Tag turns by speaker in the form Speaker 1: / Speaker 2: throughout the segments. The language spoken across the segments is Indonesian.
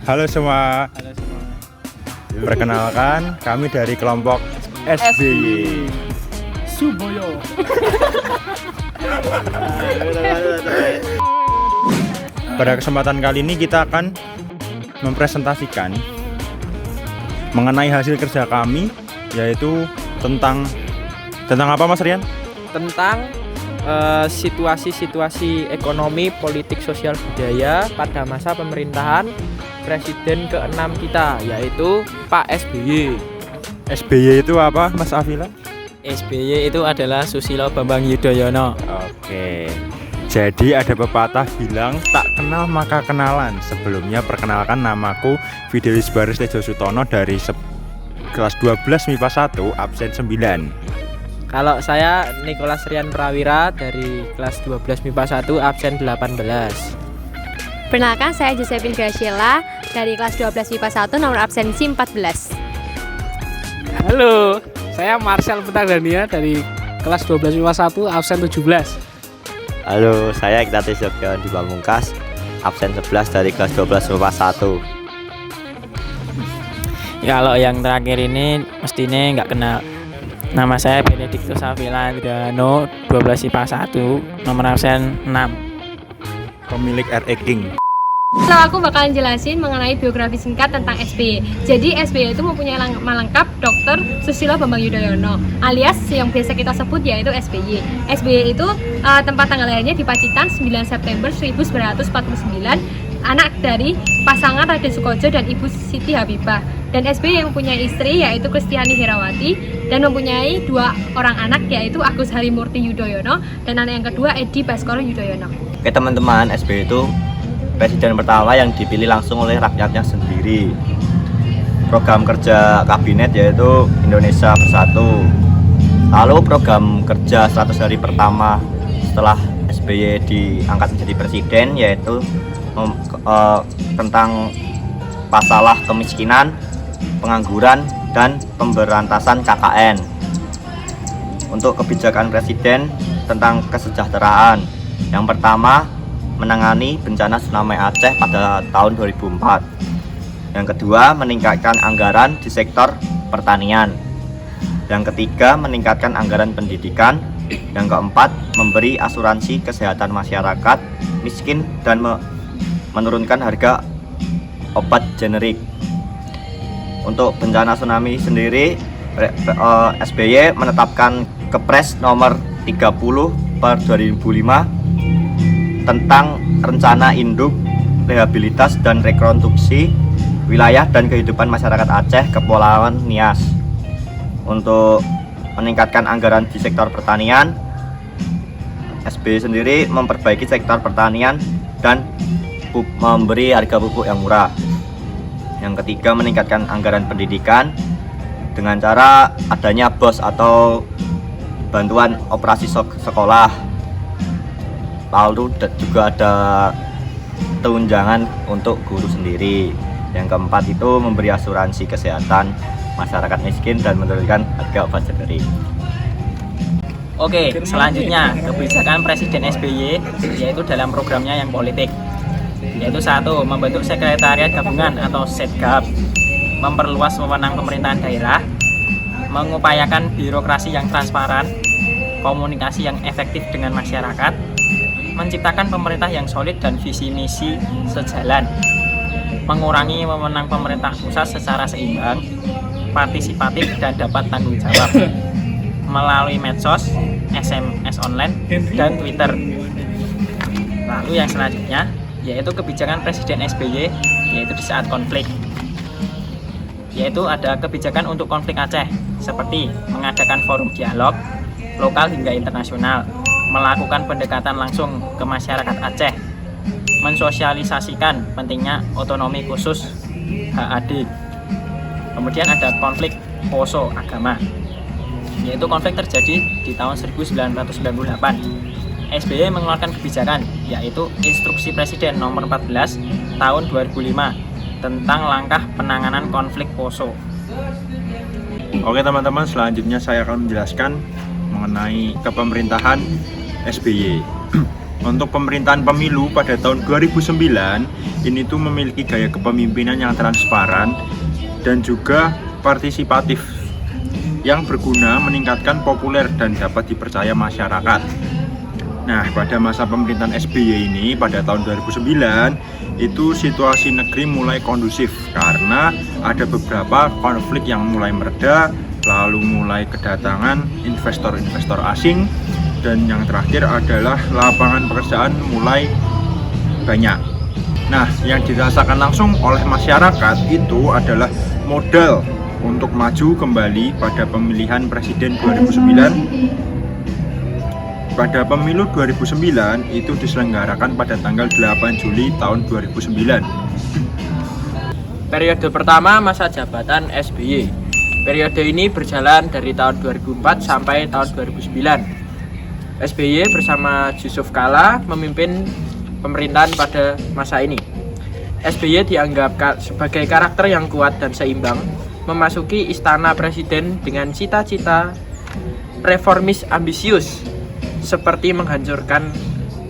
Speaker 1: Halo semua.
Speaker 2: Halo semua.
Speaker 1: Perkenalkan, kami dari kelompok SBY.
Speaker 2: Suboyo.
Speaker 1: Pada kesempatan kali ini kita akan mempresentasikan mengenai hasil kerja kami, yaitu tentang apa Mas Rian?
Speaker 2: Tentang situasi-situasi ekonomi, politik, sosial, budaya pada masa pemerintahan Presiden ke-6 kita, yaitu Pak SBY.
Speaker 1: SBY itu apa Mas Afila?
Speaker 2: SBY itu adalah Susilo Bambang Yudhoyono.
Speaker 1: Oke. Jadi ada pepatah bilang tak kenal maka kenalan. Sebelumnya perkenalkan, namaku Fidelis Baris Tejo Sutono dari kelas 12 MIPA 1 absen 9.
Speaker 2: Kalau saya Nicholas Rian Prawira dari kelas 12 MIPA 1 absen 18.
Speaker 3: Perkenalkan, saya Josephine Graciela dari kelas 12 MIPA 1 nomor absensi 14.
Speaker 4: Halo, saya Marcel Putardania dari kelas 12 MIPA 1 absen 17.
Speaker 5: Halo, saya Ignatius Yogyawan di Pamungkas, absen 11 dari kelas 12 MIPA 1.
Speaker 2: Kalau yang terakhir ini mestinya nggak kenal. Nama saya Benedictus Avila Andriano, 12 IPA 1, nomor absen 6.
Speaker 1: Pemilik RE King.
Speaker 3: Aku bakalan jelasin mengenai biografi singkat tentang SBY. Jadi SBY itu mempunyai nama lengkap Dr. Susilo Bambang Yudhoyono, alias yang biasa kita sebut yaitu SBY. SBY itu tempat tanggal lahirnya di Pacitan 9 September 1949, anak dari pasangan Raden Sukojo dan Ibu Siti Habibah. Dan SBY yang mempunyai istri yaitu Kristiani Herawati dan mempunyai 2 orang anak yaitu Agus Harimurti Yudhoyono dan anak yang kedua Edi Baskoro Yudhoyono.
Speaker 5: Oke teman-teman, SBY itu presiden pertama yang dipilih langsung oleh rakyatnya sendiri. Program kerja kabinet yaitu Indonesia Bersatu. Lalu program kerja 100 hari pertama setelah SBY diangkat menjadi presiden yaitu tentang masalah kemiskinan, pengangguran, dan pemberantasan KKN. Untuk kebijakan presiden tentang kesejahteraan, yang pertama menangani bencana tsunami Aceh pada tahun 2004. Yang kedua, meningkatkan anggaran di sektor pertanian. Yang ketiga, meningkatkan anggaran pendidikan. Yang keempat, memberi asuransi kesehatan masyarakat miskin dan menurunkan harga obat generik. Untuk bencana tsunami sendiri, SBY menetapkan Kepres nomor 30/2005 tentang rencana induk, rehabilitas, dan rekonstruksi wilayah dan kehidupan masyarakat Aceh Kepulauan Nias. Untuk meningkatkan anggaran di sektor pertanian, SBY sendiri memperbaiki sektor pertanian dan memberi harga pupuk yang murah. Yang ketiga, meningkatkan anggaran pendidikan dengan cara adanya BOS atau bantuan operasi sekolah. Lalu juga ada tunjangan untuk guru sendiri. Yang keempat itu memberi asuransi kesehatan masyarakat miskin dan menurunkan harga obat generik.
Speaker 2: Oke, selanjutnya kebijakan Presiden SBY yaitu dalam programnya yang politik, yaitu 1. Membentuk sekretariat gabungan atau Setgab, memperluas wewenang pemerintahan daerah, mengupayakan birokrasi yang transparan, komunikasi yang efektif dengan masyarakat, menciptakan pemerintah yang solid dan visi misi sejalan, mengurangi wewenang pemerintah pusat secara seimbang, partisipatif dan dapat tanggung jawab melalui medsos, SMS online, dan Twitter. Lalu yang selanjutnya yaitu kebijakan Presiden SBY yaitu di saat konflik, yaitu ada kebijakan untuk konflik Aceh seperti mengadakan forum dialog lokal hingga internasional, melakukan pendekatan langsung ke masyarakat Aceh, mensosialisasikan pentingnya otonomi khusus HAD. Kemudian ada konflik Poso agama, yaitu konflik terjadi di tahun 1998. SBY mengeluarkan kebijakan yaitu Instruksi Presiden nomor 14 tahun 2005 tentang langkah penanganan konflik Poso.
Speaker 1: Oke teman-teman, selanjutnya saya akan menjelaskan mengenai kepemerintahan SBY. Untuk pemerintahan pemilu pada tahun 2009 ini tuh memiliki gaya kepemimpinan yang transparan dan juga partisipatif yang berguna meningkatkan populer dan dapat dipercaya masyarakat. Nah, pada masa pemerintahan SBY ini pada tahun 2009 itu situasi negeri mulai kondusif karena ada beberapa konflik yang mulai mereda, lalu mulai kedatangan investor-investor asing, dan yang terakhir adalah lapangan pekerjaan mulai banyak. Nah, yang dirasakan langsung oleh masyarakat itu adalah modal untuk maju kembali pada pemilihan presiden 2009. Pada pemilu 2009 itu diselenggarakan pada tanggal 8 Juli tahun 2009.
Speaker 2: Periode pertama masa jabatan SBY. Periode ini berjalan dari tahun 2004 sampai tahun 2009. SBY bersama Yusuf Kala memimpin pemerintahan pada masa ini. SBY dianggap sebagai karakter yang kuat dan seimbang, memasuki istana presiden dengan cita-cita reformis ambisius seperti menghancurkan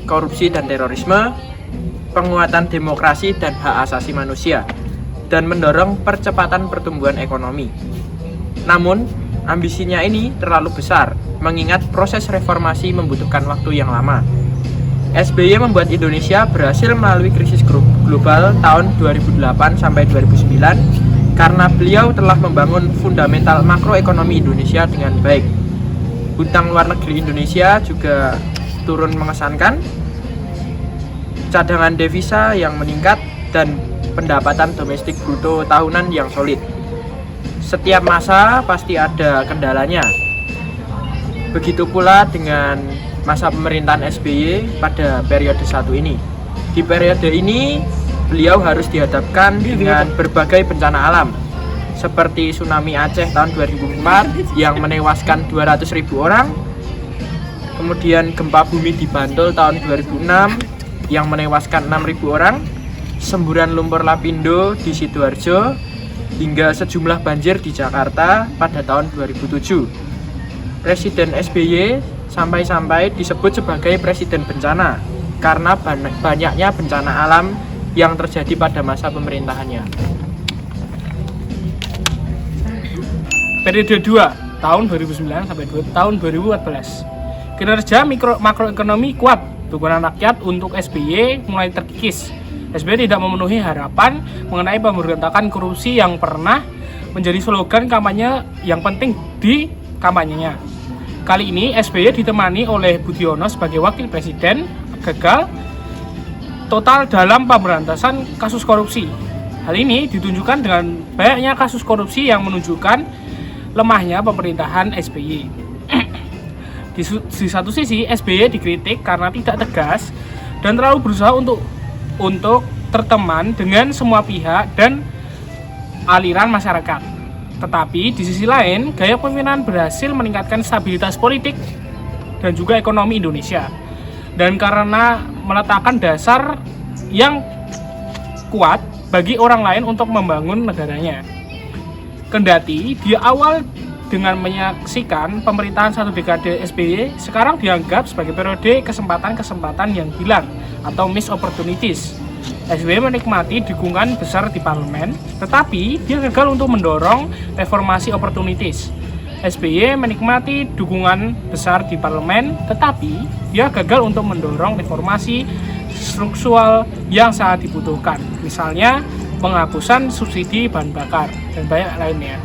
Speaker 2: korupsi dan terorisme, penguatan demokrasi dan hak asasi manusia, dan mendorong percepatan pertumbuhan ekonomi. Namun, ambisinya ini terlalu besar, mengingat proses reformasi membutuhkan waktu yang lama. SBY membuat Indonesia berhasil melalui krisis global tahun 2008 sampai 2009 karena beliau telah membangun fundamental makroekonomi Indonesia dengan baik. Hutang luar negeri Indonesia juga turun mengesankan, cadangan devisa yang meningkat, dan pendapatan domestik bruto tahunan yang solid. Setiap masa pasti ada kendalanya. Begitu pula dengan masa pemerintahan SBY pada periode 1 ini. Di periode ini, beliau harus dihadapkan dengan berbagai bencana alam, seperti tsunami Aceh tahun 2004 yang menewaskan 200.000 orang, kemudian gempa bumi di Bantul tahun 2006 yang menewaskan 6.000 orang, semburan lumpur Lapindo di Sidoarjo, hingga sejumlah banjir di Jakarta pada tahun 2007. Presiden SBY sampai-sampai disebut sebagai presiden bencana karena banyaknya bencana alam yang terjadi pada masa pemerintahannya.
Speaker 4: Periode 2 tahun 2009 sampai tahun 2014. Kinerja makroekonomi kuat, dukungan rakyat untuk SBY mulai terkikis. SBY tidak memenuhi harapan mengenai pemberontakan korupsi yang pernah menjadi slogan kampanye yang penting di kampanyenya. Kali ini SBY ditemani oleh Budiono sebagai wakil presiden gagal total dalam pemberantasan kasus korupsi. Hal ini ditunjukkan dengan banyaknya kasus korupsi yang menunjukkan lemahnya pemerintahan SBY. Di satu sisi, SBY dikritik karena tidak tegas dan terlalu berusaha untuk terteman dengan semua pihak dan aliran masyarakat. Tetapi di sisi lain, gaya pemimpinan berhasil meningkatkan stabilitas politik dan juga ekonomi Indonesia. Dan karena meletakkan dasar yang kuat bagi orang lain untuk membangun negaranya. Kendati di awal dengan menyaksikan pemerintahan satu dekade SBY, sekarang dianggap sebagai periode kesempatan-kesempatan yang hilang atau missed opportunities. SBY menikmati dukungan besar di parlemen, tetapi dia gagal untuk mendorong reformasi opportunities. SBY menikmati dukungan besar di parlemen, tetapi dia gagal untuk mendorong reformasi struktural yang sangat dibutuhkan. Misalnya, penghapusan subsidi bahan bakar dan banyak lainnya.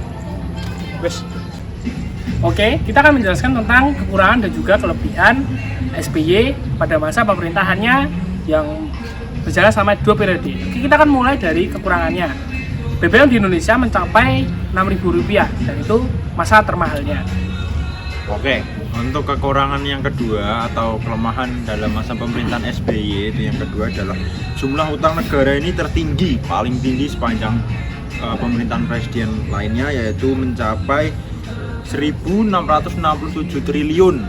Speaker 4: Oke, kita akan menjelaskan tentang kekurangan dan juga kelebihan SBY pada masa pemerintahannya yang berjalan selama 2 periode. Kita akan mulai dari kekurangannya. BBM di Indonesia mencapai Rp6.000 dan itu masa termahalnya.
Speaker 1: Oke, untuk kekurangan yang kedua atau kelemahan dalam masa pemerintahan SBY itu yang kedua adalah jumlah utang negara ini tertinggi, paling tinggi sepanjang pemerintahan presiden lainnya, yaitu mencapai 1.667 triliun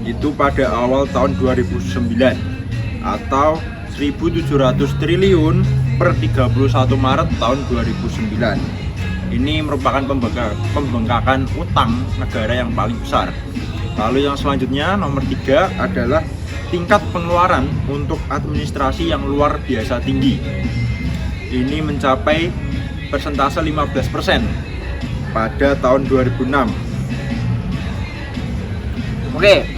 Speaker 1: itu pada awal tahun 2009 atau 1.700 triliun per 31 Maret tahun 2009. Ini merupakan pembengkakan utang negara yang paling besar. Lalu yang selanjutnya nomor 3 adalah tingkat pengeluaran untuk administrasi yang luar biasa tinggi. Ini mencapai persentase 15% pada tahun 2006.
Speaker 2: Oke,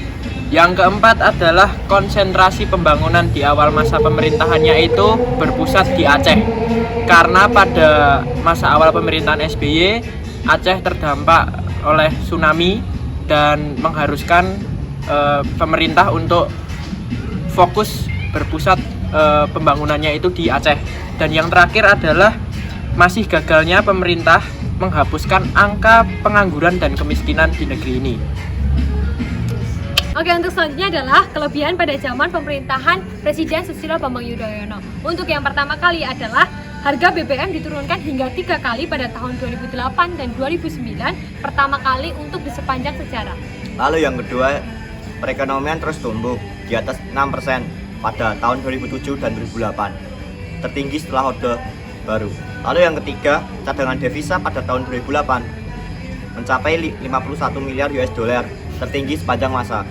Speaker 2: yang keempat adalah konsentrasi pembangunan di awal masa pemerintahannya itu berpusat di Aceh. Karena pada masa awal pemerintahan SBY, Aceh terdampak oleh tsunami dan mengharuskan pemerintah untuk fokus berpusat pembangunannya itu di Aceh. Dan yang terakhir adalah masih gagalnya pemerintah menghapuskan angka pengangguran dan kemiskinan di negeri ini.
Speaker 3: Oke, untuk selanjutnya adalah kelebihan pada zaman pemerintahan Presiden Susilo Bambang Yudhoyono. Untuk yang pertama kali adalah harga BBM diturunkan hingga 3 kali pada tahun 2008 dan 2009, pertama kali untuk di sepanjang sejarah.
Speaker 5: Lalu yang kedua, perekonomian terus tumbuh di atas 6% pada tahun 2007 dan 2008, tertinggi setelah Orde Baru. Lalu yang ketiga, cadangan devisa pada tahun 2008 mencapai 51 miliar US dollar, tertinggi sepanjang masa.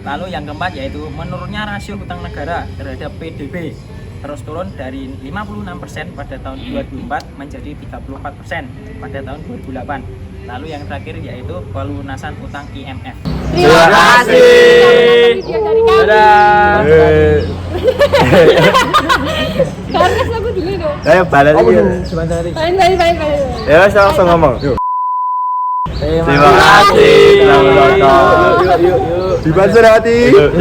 Speaker 2: Lalu yang keempat yaitu menurunnya rasio hutang negara terhadap PDB terus turun dari 56% pada tahun 2004 menjadi 34% pada tahun 2008. Lalu yang terakhir yaitu pelunasan utang IMF.
Speaker 3: Terima kasih.
Speaker 2: Dadah.
Speaker 3: Karena aku dulu dong.
Speaker 5: Ayo balik lagi.
Speaker 3: Baik.
Speaker 5: Ya, langsung ngomong.
Speaker 2: Terima kasih.
Speaker 5: Selamat datang.
Speaker 1: Di Banser hati.
Speaker 5: Yuk.